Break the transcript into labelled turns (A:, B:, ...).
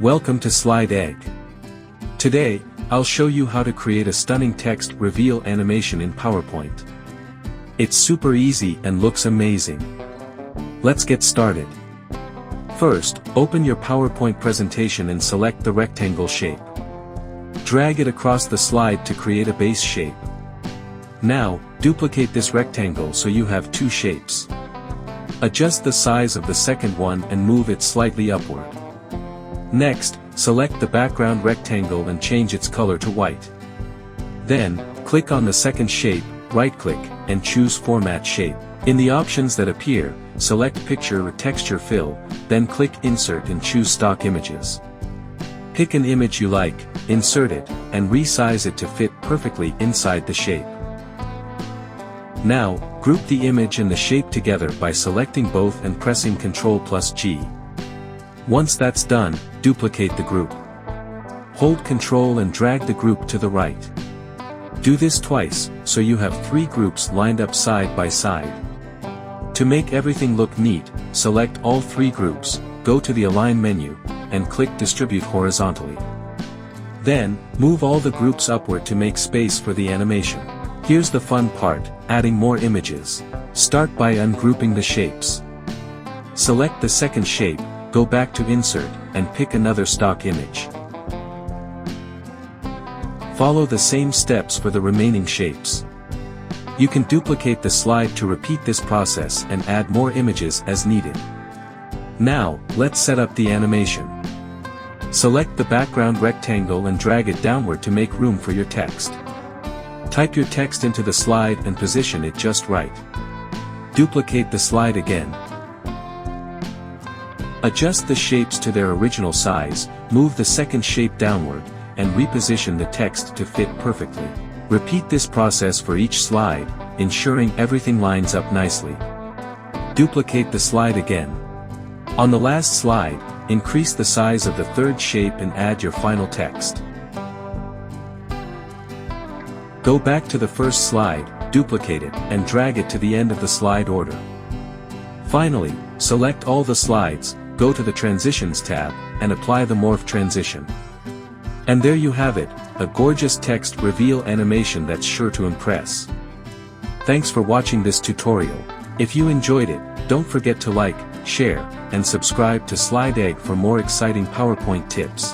A: Welcome to Slide Egg. Today, I'll show you how to create a stunning text reveal animation in PowerPoint. It's super easy and looks amazing. Let's get started. First, open your PowerPoint presentation and select the rectangle shape. Drag it across the slide to create a base shape. Now, duplicate this rectangle so you have two shapes. Adjust the size of the second one and move it slightly upward. Next, select the background rectangle and change its color to white. Then, click on the second shape, right-click, and choose Format Shape. In the options that appear, select Picture or Texture Fill, then click Insert and choose Stock Images. Pick an image you like, insert it, and resize it to fit perfectly inside the shape. Now, group the image and the shape together by selecting both and pressing Ctrl+G. Once that's done, duplicate the group. Hold Ctrl and drag the group to the right. Do this twice, so you have three groups lined up side by side. To make everything look neat, select all three groups, go to the Align menu, and click Distribute horizontally. Then, move all the groups upward to make space for the animation. Here's the fun part, adding more images. Start by ungrouping the shapes. Select the second shape, go back to Insert, and pick another stock image. Follow the same steps for the remaining shapes. You can duplicate the slide to repeat this process and add more images as needed. Now, let's set up the animation. Select the background rectangle and drag it downward to make room for your text. Type your text into the slide and position it just right. Duplicate the slide again. Adjust the shapes to their original size, move the second shape downward, and reposition the text to fit perfectly. Repeat this process for each slide, ensuring everything lines up nicely. Duplicate the slide again. On the last slide, increase the size of the third shape and add your final text. Go back to the first slide, duplicate it, and drag it to the end of the slide order. Finally, select all the slides, go to the Transitions tab, and apply the Morph transition. And there you have it, a gorgeous text reveal animation that's sure to impress. Thanks for watching this tutorial. If you enjoyed it, don't forget to like, share, and subscribe to Slide Egg for more exciting PowerPoint tips.